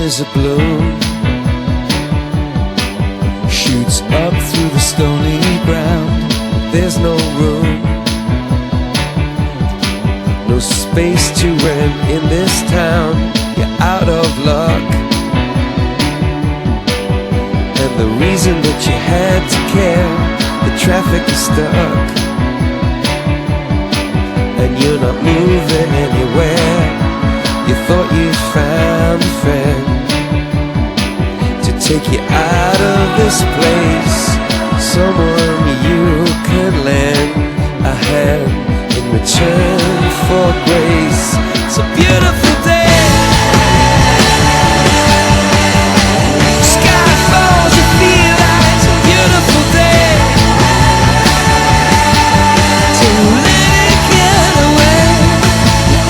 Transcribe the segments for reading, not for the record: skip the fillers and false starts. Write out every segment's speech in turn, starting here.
is a bloom, shoots up through the stony ground. There's no room, no space to rent in this town. You're out of luck, and the reason that you had to care, the traffic is stuck, and you're not moving anywhere. You thought you found a friend to take you out of this place, someone you can lend a hand in return for grace. It's a beautiful day, sky falls, you feel like it's a beautiful day. So let it get away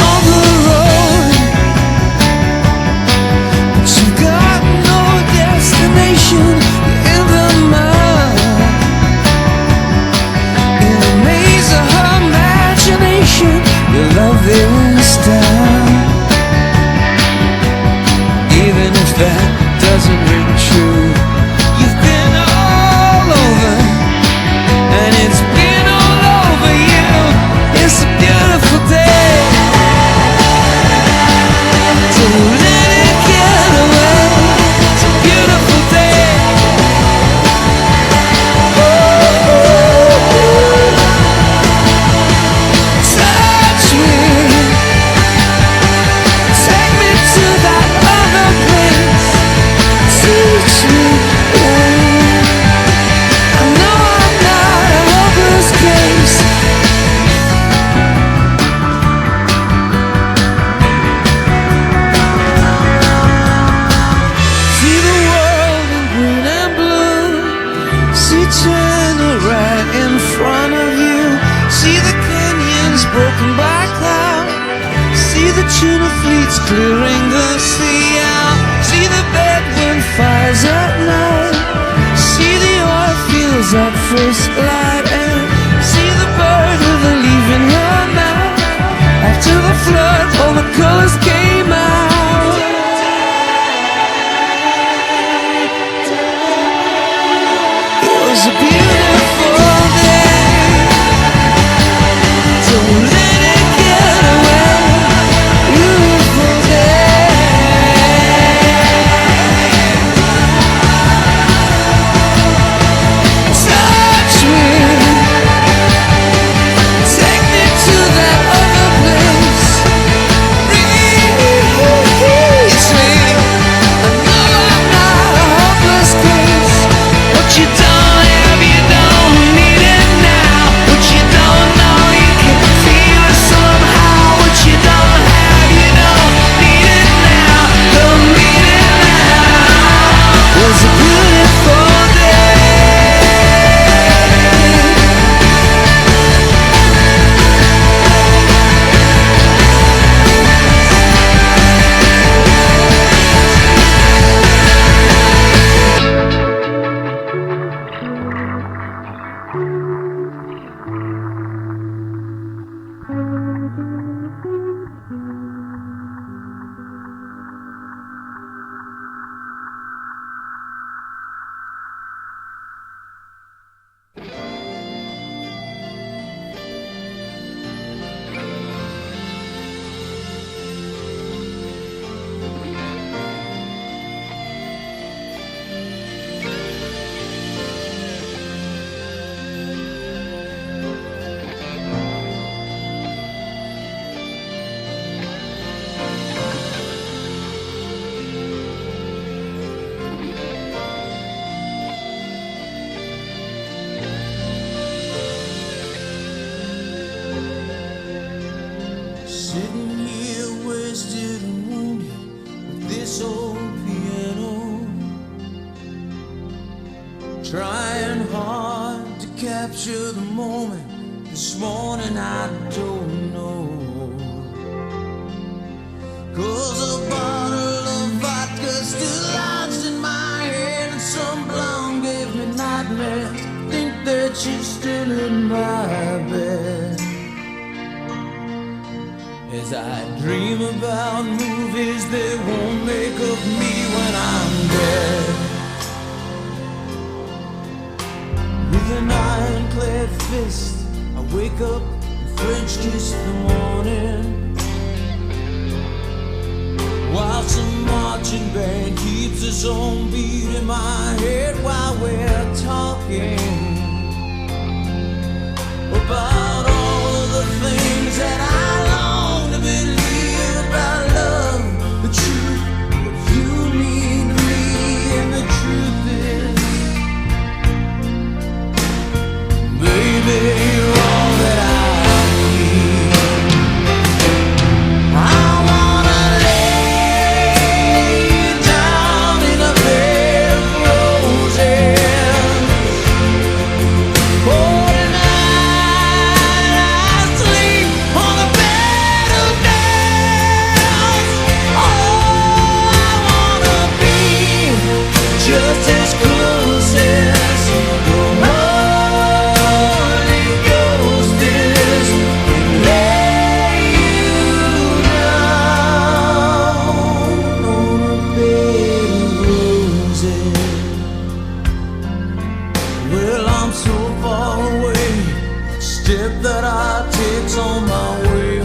on the road, but you've got no destination. You're in the mud, in the maze of her imagination. Your love is down, even if that doesn't ring true. You've been all over, and it's been all over you. It's a beautiful day, so let it get away. It's a beautiful day. Touch me, take me to that other place. Teach me, I know I'm not a hopeless case. See the world in green and blue, see China right in front of you, see the canyons broken by cloud, see the tuna fleets clearing the sea out, see the bedroom fires at night, see the oil fields at first light, and see the bird with a leaf in her mouth. After the flood, all the colors came out. It was a beautiful day, so let it get away. Beautiful day. Touch me, take me to that other place. Release me, I know I'm not a hopeless case. What you don't have, you don't need it now. What you don't know, you can feel it somehow. What you don't have, you don't need it now. Don't need it now. It was a beautiful day. Sitting here wasted and wounded with this old piano, trying hard to capture the moment. This morning I don't know, 'cause a bottle of vodka still lodged in my head, and some blonde gave me nightmares. Think that she's still in my bed. as I dream about movies that won't make of me when I'm dead. With an ironclad fist, I wake up and French kiss the morning, while some marching band keeps its own beat in my head while we're talking about all of the things that I long to believe about love, the truth, what you mean to me, and the truth is, baby, you're all that I need. I wanna lay you down in a bed of roses. Oh, just as close as the Holy Ghost is, and lay you down on a bed of roses. Well, I'm so far away, step that I take's on my way.